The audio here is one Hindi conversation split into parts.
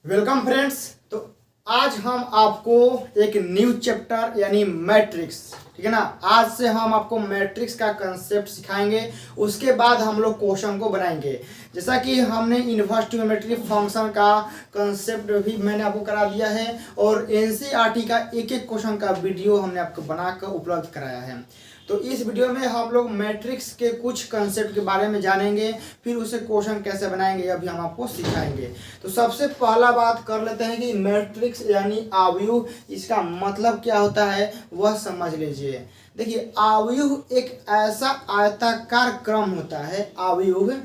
Welcome friends. तो आज हम आपको एक न्यू चैप्टर यानी मैट्रिक्स, ठीक है ना। आज से हम आपको मैट्रिक्स का कंसेप्ट सिखाएंगे। उसके बाद हम लोग क्वेश्चन को बनाएंगे। जैसा कि हमने इनवर्स ट्रिग्नोमेट्री फंक्शन का कंसेप्ट भी मैंने आपको करा दिया है और एनसीईआरटी का एक एक क्वेश्चन का वीडियो हमने आपको बनाकर उपलब्ध कराया है। तो इस वीडियो में हम लोग मैट्रिक्स के कुछ कंसेप्ट के बारे में जानेंगे, फिर उसे क्वेश्चन कैसे बनाएंगे अभी हम आपको सिखाएंगे। तो सबसे पहला बात कर लेते हैं कि मैट्रिक्स यानी आव्यूह, इसका मतलब क्या होता है वह समझ लीजिए। देखिए, आव्यूह एक ऐसा आयताकार क्रम होता है। आव्यूह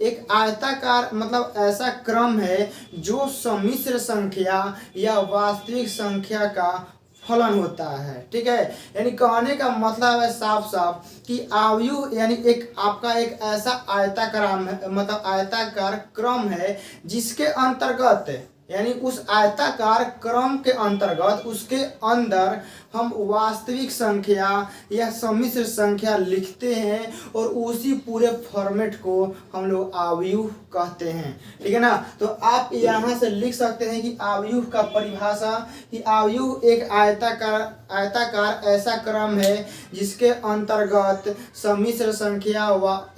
एक आयताकार मतलब ऐसा क्रम है जो सम्मिश्र संख्या या वास्तविक संख्या का फलन होता है, ठीक है। यानी कहने का मतलब है साफ साफ कि आव्यूह यानी एक आपका एक ऐसा आयताकार मतलब आयताकार क्रम है जिसके अंतर्गत यानी उस आयताकार क्रम के अंतर्गत उसके अंदर हम वास्तविक संख्या या सम्मिश्र संख्या लिखते हैं और उसी पूरे फॉर्मेट को हम लोग आव्यूह कहते हैं, ठीक है ना। तो आप यहाँ से लिख सकते हैं कि आव्यूह का परिभाषा कि आव्यूह एक आयताकार ऐसा क्रम है जिसके अंतर्गत सम्मिश्र संख्या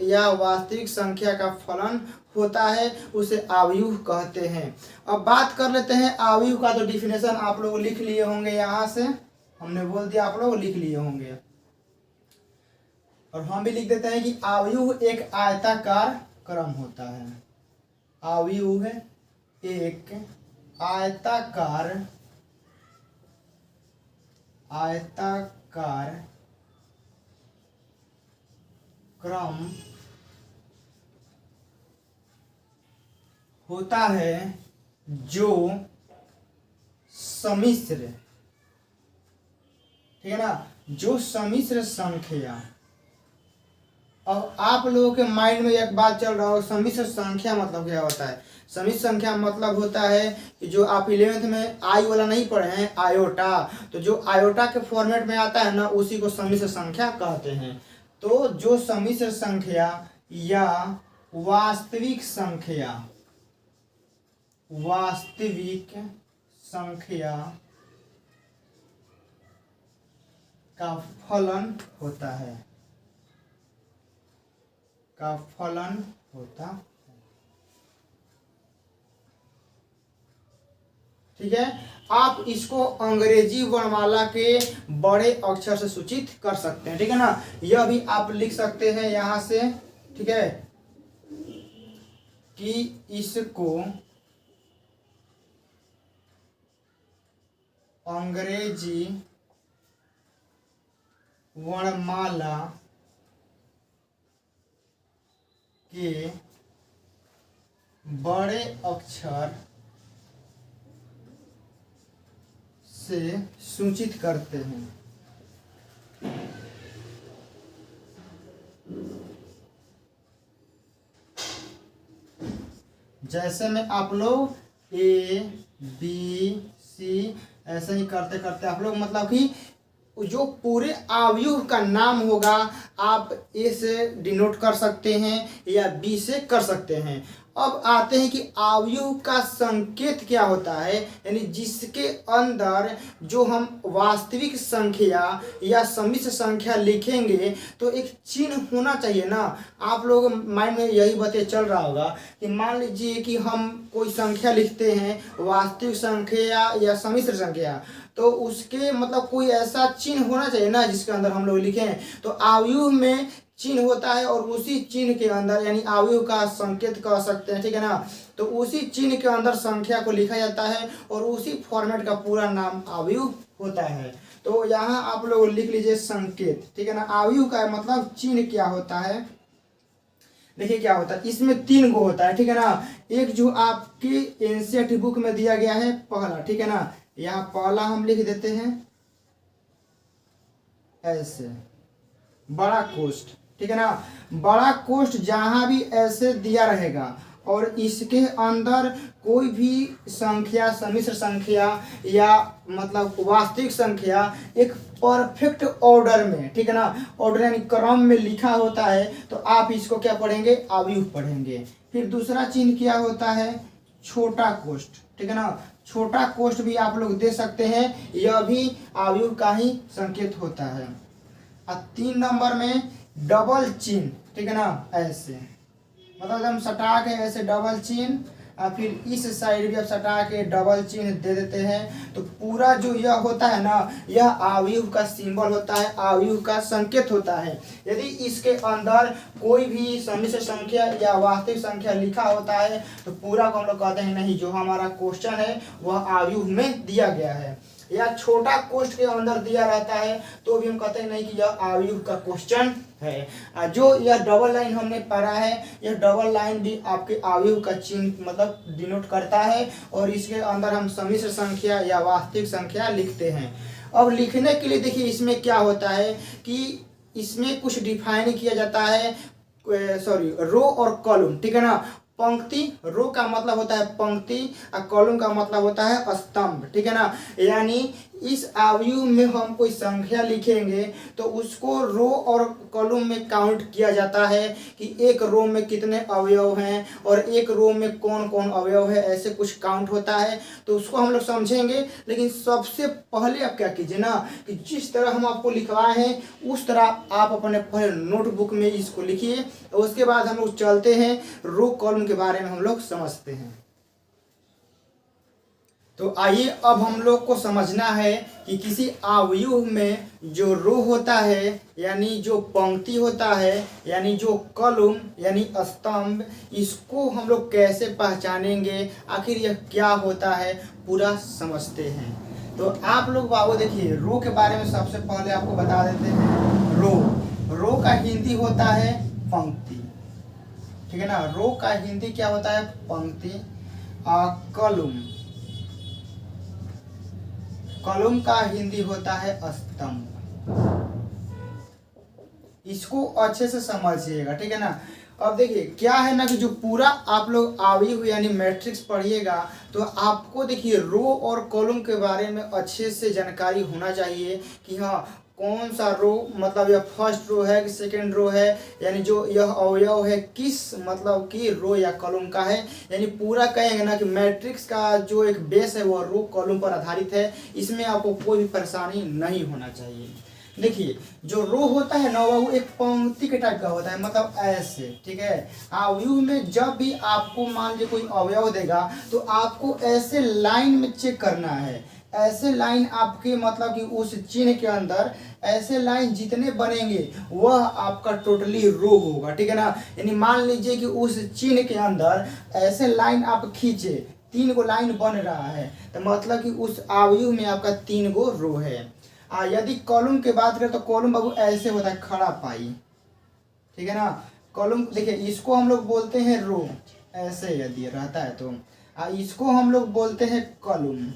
या वास्तविक संख्या का फलन होता है, उसे आव्यूह कहते हैं। अब बात कर लेते हैं आव्यूह का। तो डिफिनेशन आप लोग लिख लिए होंगे, यहाँ से हमने बोल दिया, आप लोग लिख लिए होंगे और हम भी लिख देते हैं कि आव्यूह एक आयताकार क्रम होता है। आव्यूह एक आयताकार क्रम होता है जो सम्मिश्र, ठीक है ना, जो सम्मिश्र संख्या। अब आप लोगों के माइंड में एक बात चल रहा हो, सम्मिश्र संख्या मतलब क्या होता है। सम्मिश्र संख्या मतलब होता है कि जो आप 11th में आई वाला नहीं पढ़े हैं, आयोटा, तो जो आयोटा के फॉर्मेट में आता है ना, उसी को सम्मिश्र संख्या कहते हैं। तो जो सम्मिश्र संख्या या वास्तविक संख्या का फलन होता है, ठीक है। आप इसको अंग्रेजी वर्णमाला के बड़े अक्षर से सूचित कर सकते हैं, ठीक है ना। यह भी आप लिख सकते हैं यहाँ से, ठीक है, कि इसको अंग्रेजी वर्णमाला के बड़े अक्षर से सूचित करते हैं। जैसे में आप लोग A B C ऐसे ही करते करते आप लोग मतलब कि जो पूरे आव्यूह का नाम होगा आप ए से डिनोट कर सकते हैं या बी से कर सकते हैं। अब आते हैं कि आव्यूह का संकेत क्या होता है, यानी जिसके अंदर जो हम वास्तविक संख्या या सम्मिश्र संख्या लिखेंगे तो एक चिन्ह होना चाहिए ना। आप लोग माइंड में यही बातें चल रहा होगा कि मान लीजिए कि हम कोई संख्या लिखते हैं, वास्तविक संख्या या सम्मिश्र संख्या, तो उसके मतलब कोई ऐसा चिन्ह होना चाहिए ना जिसके अंदर हम लोग लिखें। तो आव्यूह में चिन्ह होता है और उसी चिन्ह के अंदर यानी आव्यूह का संकेत कह सकते हैं, ठीक है ना। तो उसी चिन्ह के अंदर संख्या को लिखा जाता है और उसी फॉर्मेट का पूरा नाम आव्यूह होता है। तो यहाँ आप लोग लिख लीजिए संकेत, ठीक है ना। आव्यूह का मतलब चिन्ह क्या होता है, देखिए क्या होता है। इसमें 3 गो होता है, ठीक है ना। एक जो आपकी एनसीईआरटी बुक में दिया गया है पहला, ठीक है ना, यहाँ पहला हम लिख देते हैं ऐसे बड़ा कोष्ठ, ठीक है ना। बड़ा कोष्ठ जहां भी ऐसे दिया रहेगा और इसके अंदर कोई भी संख्या, सम्मिश्र संख्या या मतलब वास्तविक संख्या एक परफेक्ट ऑर्डर में, ठीक है ना, ऑर्डर यानी क्रम में लिखा होता है, तो आप इसको क्या पढ़ेंगे, आव्यूह पढ़ेंगे। फिर दूसरा चिन्ह क्या होता है, छोटा कोष्ठ, ठीक है ना, छोटा कोष्ठ भी आप लोग दे सकते हैं, यह भी अवयव का ही संकेत होता है। और 3 नंबर में डबल चिन्ह, ठीक है ना, ऐसे मतलब एकदम सटा के ऐसे डबल चिन्ह, और फिर इस साइड भी आप सटा के डबल चिन्ह दे देते हैं, तो पूरा जो यह होता है ना, यह अवयव का सिंबल होता है, अवयव का संकेत होता है। यदि इसके अंदर कोई भी समिश्र संख्या या वास्तविक संख्या लिखा होता है तो पूरा को हम लोग कहते हैं नहीं, जो हमारा क्वेश्चन है वह अवयव में दिया गया है। या छोटा कोष्ठ के अंदर दिया रहता है तो भी हम कहते हैं नहीं कि यह अवयव का क्वेश्चन है। जो यह डबल लाइन हमने पढ़ा है, यह डबल लाइन भी आपके अवयव का चिन्ह मतलब डिनोट करता है, और इसके अंदर हम समिश्र संख्या या वास्तविक संख्या लिखते हैं। अब लिखने के लिए देखिए इसमें क्या होता है कि इसमें कुछ डिफाइन किया जाता है, रो और कॉलम, ठीक है ना। पंक्ति, रो का मतलब होता है पंक्ति और कॉलम का मतलब होता है स्तंभ, ठीक है ना। यानी इस अवयव में हम कोई संख्या लिखेंगे तो उसको रो और कॉलम में काउंट किया जाता है कि एक रो में कितने अवयव हैं और एक रो में कौन कौन अवयव है, ऐसे कुछ काउंट होता है, तो उसको हम लोग समझेंगे। लेकिन सबसे पहले आप क्या कीजिए ना कि जिस तरह हम आपको लिखवाए हैं उस तरह आप अपने पहले नोटबुक में इसको लिखिए, और उसके बाद हम लोग चलते हैं रो कॉलम के बारे में हम लोग समझते हैं। तो आइए अब हम लोग को समझना है कि किसी अवयव में जो रो होता है यानी जो पंक्ति होता है यानी जो कॉलम यानी स्तंभ, इसको हम लोग कैसे पहचानेंगे, आखिर यह क्या होता है, पूरा समझते हैं। तो आप लोग बाबू देखिए रो के बारे में सबसे पहले आपको बता देते हैं। रो का हिंदी होता है पंक्ति, ठीक है ना। रो का हिंदी क्या होता है, पंक्ति। कॉलम का हिंदी होता है स्तंभ। इसको अच्छे से समझिएगा, ठीक है ना। अब देखिए क्या है ना कि जो पूरा आप लोग अवयव यानी मैट्रिक्स पढ़िएगा तो आपको देखिए रो और कॉलम के बारे में अच्छे से जानकारी होना चाहिए कि हाँ कौन सा रो मतलब यह फर्स्ट रो है कि सेकेंड रो है, यानी जो यह अवयव है किस मतलब कि रो या कॉलम का है। यानी पूरा कहेंगे ना कि मैट्रिक्स का जो एक बेस है वो रो कॉलम पर आधारित है, इसमें आपको कोई भी परेशानी नहीं होना चाहिए। देखिए जो रो होता है ना वो एक पंक्ति के टाइप का होता है, मतलब ऐसे, ठीक है। अवयव में जब भी आपको मान लीजिए कोई अवयव देगा तो आपको ऐसे लाइन में चेक करना है, ऐसे लाइन आपके मतलब कि उस चिन्ह के अंदर ऐसे लाइन जितने बनेंगे वह आपका टोटली रो होगा, ठीक है ना। यानी मान लीजिए कि उस चिन्ह के अंदर ऐसे लाइन आप खींचे, 3 गो लाइन बन रहा है तो मतलब कि उस अवयव में आपका 3 गो रो है। यदि कॉलम की बात करें तो कॉलम बाबू ऐसे होता है खड़ा पाई, ठीक है ना। कॉलम देखिए इसको हम लोग बोलते हैं रो, ऐसे यदि रहता है तो इसको हम लोग बोलते हैं कॉलम,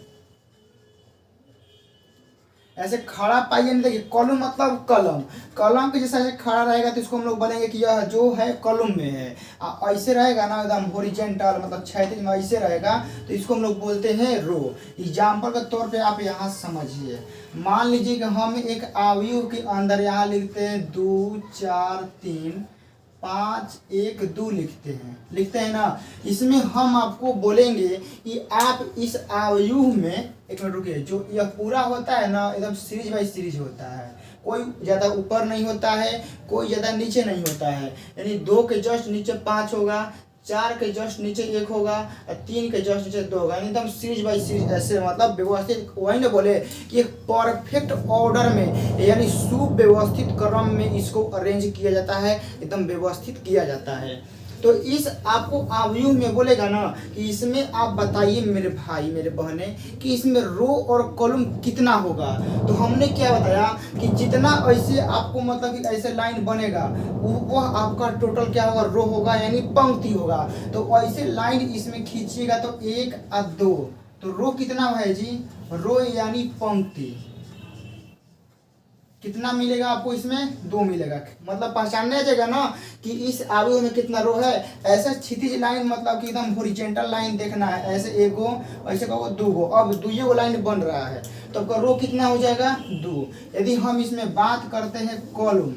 ऐसे खड़ा पाइए। देखिए कॉलम मतलब कलम, कलम के जैसा ऐसे खड़ा रहेगा तो इसको हम लोग बोलेंगे कि यह जो है कॉलम में है। ऐसे रहेगा ना एकदम हॉरिजॉन्टल मतलब क्षैतिज में ऐसे रहेगा तो इसको हम लोग बोलते हैं रो। एग्जाम्पल के तौर पे आप यहाँ समझिए, मान लीजिए कि हम एक अवयव के अंदर यहाँ लिखते हैं 2 4 3 5 1 2 लिखते हैं ना। इसमें हम आपको बोलेंगे कि आप इस अवयव में, एक मिनट रुकिए, जो यह पूरा होता है ना एकदम सीरीज बाई सीरीज होता है, कोई ज़्यादा ऊपर नहीं होता है, कोई ज़्यादा नीचे नहीं होता है। यानी 2 के जस्ट नीचे 5 होगा, 4 के जस्ट नीचे 1 होगा, 3 के जस्ट नीचे 2 होगा, एकदम सीरीज बाई सीरीज ऐसे मतलब व्यवस्थित। वही ना बोले कि एक परफेक्ट ऑर्डर में यानी सुव्यवस्थित क्रम में इसको अरेंज किया जाता है, एकदम व्यवस्थित किया जाता है। तो इस आपको अवयव में बोलेगा ना कि इसमें आप बताइए मेरे भाई मेरे बहने कि इसमें रो और कॉलम कितना होगा। तो हमने क्या बताया कि जितना ऐसे आपको मतलब कि ऐसे लाइन बनेगा वह आपका टोटल क्या होगा, रो होगा यानी पंक्ति होगा। तो ऐसे लाइन इसमें खींचिएगा तो 1 और 2, तो रो कितना है जी, रो यानी पंक्ति कितना मिलेगा आपको, इसमें 2 मिलेगा। मतलब पहचानने जाएगा ना कि इस अवयव में कितना रो है। ऐसे क्षितिज लाइन मतलब कि एकदम हॉरिजॉन्टल लाइन देखना है, ऐसे 1 गो ऐसे कहो 2 गो, अब 2 गो लाइन बन रहा है तो आपका रो कितना हो जाएगा 2। यदि हम इसमें बात करते हैं कॉलम,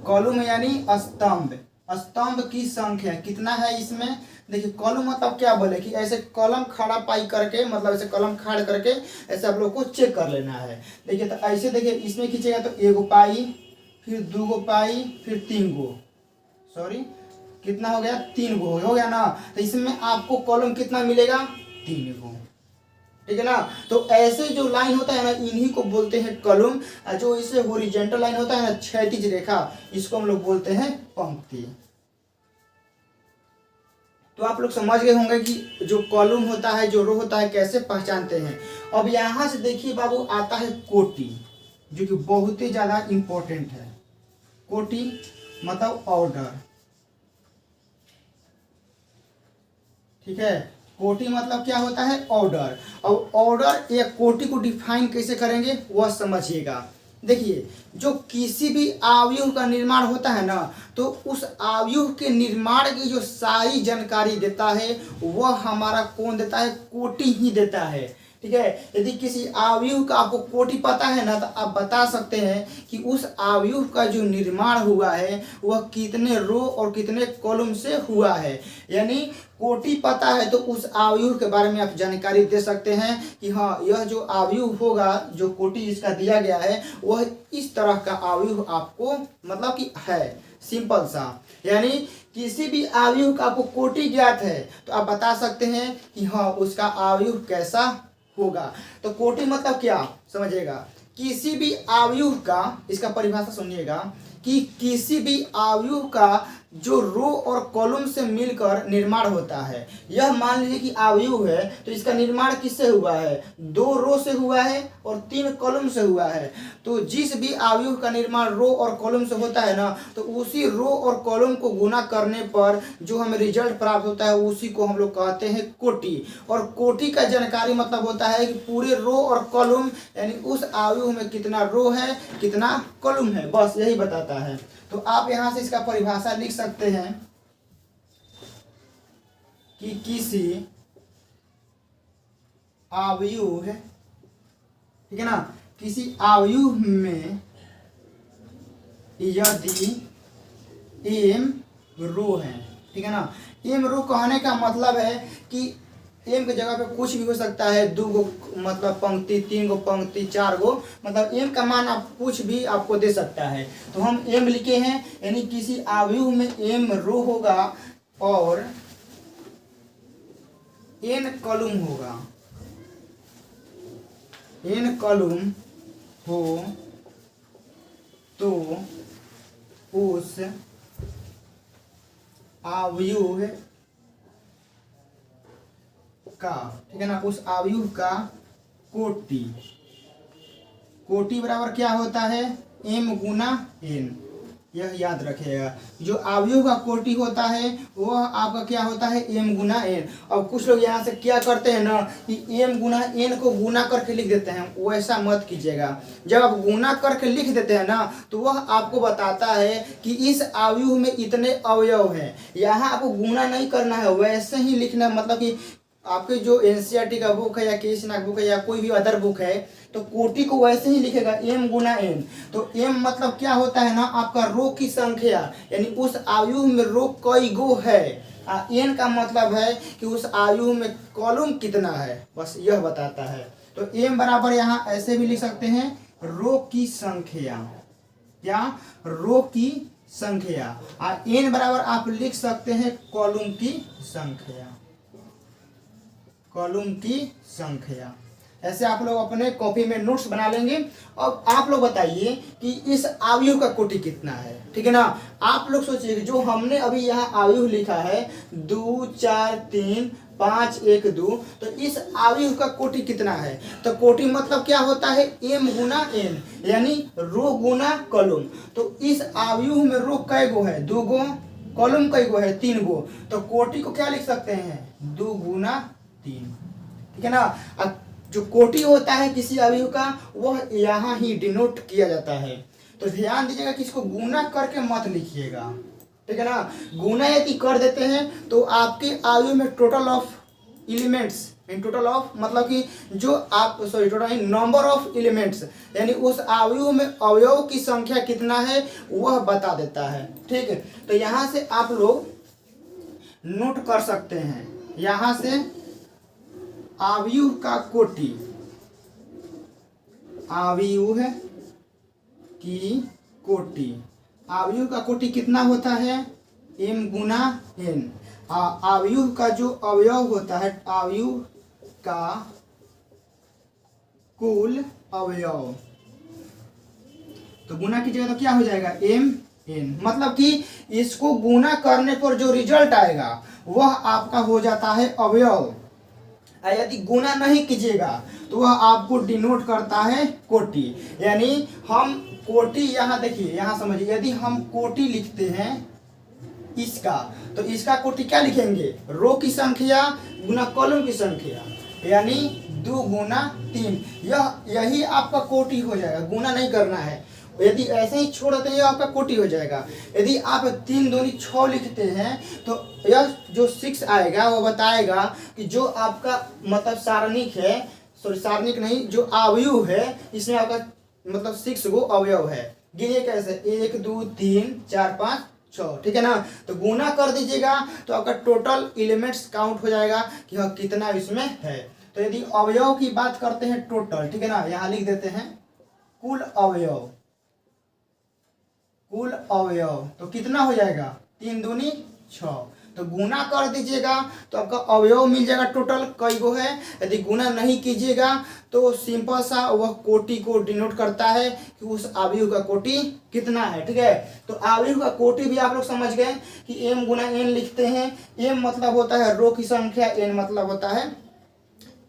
कॉलम यानी स्तंभ, स्तंभ की संख्या कितना है इसमें, देखिए कॉलम मतलब क्या बोले कि ऐसे कॉलम खड़ा पाई करके, मतलब ऐसे कॉलम खाड़ करके ऐसे आप लोग को चेक कर लेना है। देखिए तो ऐसे देखिए इसमें खींचेगा तो 1 पाई, फिर 2 पाई, फिर 3 गो, सॉरी कितना हो गया, 3 गो हो गया ना। तो इसमें आपको कॉलम कितना मिलेगा, 3 गो, ठीक है ना। तो ऐसे जो लाइन होता है ना इन्हीं को बोलते हैं कॉलम। जो इसे हॉरिजॉन्टल लाइन होता है ना, क्षैतिज रेखा, इसको हम लोग बोलते हैं पंक्ति। तो आप लोग समझ गए होंगे कि जो कॉलम होता है, जो रो होता है, कैसे पहचानते हैं। अब यहां से देखिए बाबू आता है कोटि, जो कि बहुत ही ज्यादा इंपॉर्टेंट है। कोटि मतलब ऑर्डर, ठीक है। कोटि मतलब क्या होता है, ऑर्डर। अब ऑर्डर या कोटि को डिफाइन कैसे करेंगे वह समझिएगा। देखिए जो किसी भी अवयव का निर्माण होता है ना, तो उस अवयव के निर्माण की जो सारी जानकारी देता है वह हमारा कौन देता है, कोटि ही देता है, ठीक है। यदि किसी अवयव का आपको कोटि पता है ना, तो आप बता सकते हैं कि उस अवयव का जो निर्माण हुआ है वह कितने रो और कितने कॉलम से हुआ है। यानी कोटि पता है तो उस अवयव के बारे में आप जानकारी दे सकते हैं कि हाँ यह जो अवयव होगा, जो कोटि इसका दिया गया है, वह इस तरह का अवयव आपको मतलब कि है, सिंपल सा। यानी किसी भी अवयव का आपको कोटि ज्ञात है तो आप बता सकते हैं कि हाँ उसका अवयव कैसा होगा। तो कोटि मतलब क्या समझिएगा, किसी भी अवयव का, इसका परिभाषा सुनिएगा कि किसी भी अवयव का जो रो और कॉलम से मिलकर निर्माण होता है। यह मान लीजिए कि अवयव है तो इसका निर्माण किससे हुआ है, 2 रो से हुआ है और 3 कॉलम से हुआ है। तो जिस भी अवयव का निर्माण रो और कॉलम से होता है ना, तो उसी रो और कॉलम को गुना करने पर जो हमें रिजल्ट प्राप्त होता है उसी को हम लोग कहते हैं कोटि। और कोटि का जानकारी मतलब होता है कि पूरे रो और कॉलम, यानी उस अवयव में कितना रो है कितना कॉलम है, बस यही बताता है। तो आप यहां से इसका परिभाषा लिख सकते हैं कि किसी अवयव है, ठीक है ना, किसी अवयव में यदि m रो है, ठीक है ना। m रो कहने का मतलब है कि m की जगह पे कुछ भी हो सकता है, 2 गो मतलब पंक्ति, 3 गो पंक्ति, 4 गो, मतलब m का मान आप कुछ भी आपको दे सकता है। तो हम m लिखे हैं, यानी किसी अवयव में m रो होगा और n कॉलम होगा, n कॉलम हो तो उस अवयव का, ठीक है ना, उस अवयव का कोटि, कोटि बराबर क्या होता है, m गुना n। यह याद रखिएगा, जो अवयव का कोटि होता है वह आपका क्या होता है, m गुना n। अब कुछ लोग यहाँ से क्या करते हैं ना कि m गुना n को गुना करके लिख देते हैं, वैसा मत कीजिएगा। जब आप गुना करके लिख देते हैं ना तो वह आपको बताता है कि इस अवयव में इतने अवयव हैं। यहाँ आपको गुना नहीं करना है, वैसे ही लिखना, मतलब कि आपके जो एनसीईआरटी का बुक है या केसी नाग बुक है या कोई भी अदर बुक है तो कोटि को वैसे ही लिखेगा m गुना n। तो m मतलब क्या होता है ना, आपका रो की संख्या, यानी उस अवयव में रो कई गो है। n का मतलब है कि उस अवयव में कॉलम कितना है, बस यह बताता है। तो m बराबर यहाँ ऐसे भी लिख सकते हैं, रो की संख्या, क्या, रो की संख्या। और n बराबर आप लिख सकते हैं कॉलम की संख्या, कॉलम की संख्या। ऐसे आप लोग अपने कॉपी में नोट्स बना लेंगे। अब आप लोग बताइए कि इस अवयव का कोटि कितना है, ठीक है ना। आप लोग सोचिए जो हमने अभी यहाँ अवयव लिखा है 2 4 3 5 1 2, तो इस अवयव का कोटि कितना है। तो कोटि मतलब क्या होता है, m गुना n, यानी रो गुना कॉलम। तो इस अवयव में रो कै गो है, 2 गो, कॉलम कै गो है, 3 गो। तो कोटि को क्या लिख सकते हैं, 2 गुना 3, ठीक है ना। अब जो कोटि होता है किसी अवयव का वह यहाँ ही डिनोट किया जाता है। तो ध्यान दीजिएगा कि इसको गुना करके मत लिखिएगा, ठीक है ना। गुना यदि कर देते हैं तो आपके अवयव में total of elements, in total of मतलब कि जो आप sorry total in number of elements, यानी उस अवयव में अवयव की संख्या कितना है वह बता देता है, ठीक है। तो यहाँ से आप लोग नोट कर सकते हैं। यहाँ से अवयव का कोटि, अवयव की कोटि, अवयव का कोटि कितना होता है, m गुना n। अवयव का जो अवयव होता है, अवयव का कुल अवयव, तो गुना कीजिएगा तो क्या हो जाएगा, m n। मतलब कि इसको गुना करने पर जो रिजल्ट आएगा वह आपका हो जाता है अवयव। यदि गुना नहीं कीजिएगा तो वह आपको डिनोट करता है कोटि। यानी हम कोटि, यहाँ देखिए, यहाँ समझिए, यदि हम कोटि लिखते हैं इसका, तो इसका कोटि क्या लिखेंगे, रो की संख्या गुना कॉलम की संख्या, यानी 2 गुना 3, यही आपका कोटि हो जाएगा, गुना नहीं करना है। यदि ऐसे ही छोड़ देते हैं आपका कोटि हो जाएगा। यदि आप 3 दूनी 6 लिखते हैं तो यह जो 6 आएगा वो बताएगा कि जो आपका मतलब सारणिक है, सॉरी सारणिक नहीं, जो अवयव है इसमें आपका मतलब 6 गो अवयव है। गिनिए कैसे, 1 2 3 4 5 6, ठीक है ना। तो गुना कर दीजिएगा तो आपका टोटल एलिमेंट्स काउंट हो जाएगा कि हाँ कितना इसमें है। तो यदि अवयव की बात करते हैं टोटल, ठीक है ना, यहाँ लिख देते हैं कुल अवयव, कुल अवयव तो कितना हो जाएगा, 3 दूनी 6। तो गुना कर दीजिएगा तो आपका अवयव मिल जाएगा टोटल कई गो है। यदि गुना नहीं कीजिएगा तो सिंपल सा वह कोटि को डिनोट करता है कि उस अवयव का कोटि कितना है, ठीक है। तो अवयव का कोटि भी आप लोग समझ गए कि m गुना n लिखते हैं। m मतलब होता है रो की संख्या, n मतलब होता है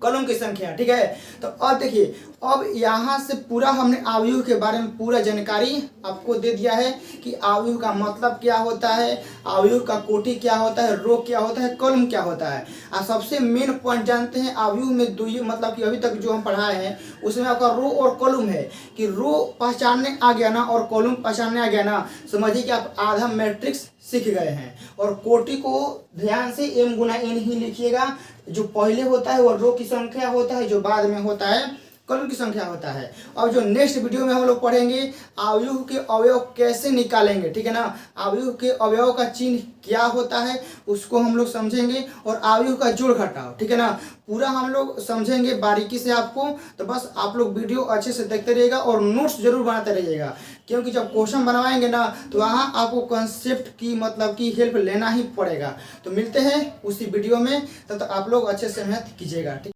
कॉलम की संख्या, ठीक है। तो अब देखिए, अब यहाँ से पूरा हमने अवयव के बारे में पूरा जानकारी आपको दे दिया है कि अवयव का मतलब क्या होता है, अवयव का कोटि क्या होता है, रो क्या होता है, कॉलम क्या होता है। और सबसे मेन पॉइंट जानते हैं अवयव में दो, मतलब कि अभी तक जो हम पढ़ाए हैं उसमें आपका रो और कॉलम है कि रो पहचानने आ गया ना और कॉलम पहचानने आ गया ना, समझिए कि आप आधा मैट्रिक्स सीख गए हैं। और कोटि को ध्यान से m गुना n ही लिखिएगा, जो पहले होता है वो रो की संख्या होता है, जो बाद में होता है कॉलम की संख्या होता है। अब जो नेक्स्ट वीडियो में हम लोग पढ़ेंगे अवयव के अवयव कैसे निकालेंगे, ठीक है ना, अवयव के अवयव का चिन्ह क्या होता है उसको हम लोग समझेंगे, और अवयव का जोड़ घटाव, ठीक है ना, पूरा हम लोग समझेंगे बारीकी से आपको। तो बस आप लोग वीडियो अच्छे से देखते रहिएगा और नोट्स जरूर बनाते रहिएगा, क्योंकि जब क्वेश्चन बनवाएंगे ना तो वहाँ आपको कंसेप्ट की मतलब की हेल्प लेना ही पड़ेगा। तो मिलते हैं उसी वीडियो में, तब तक आप लोग अच्छे से मेहनत कीजिएगा, ठीक।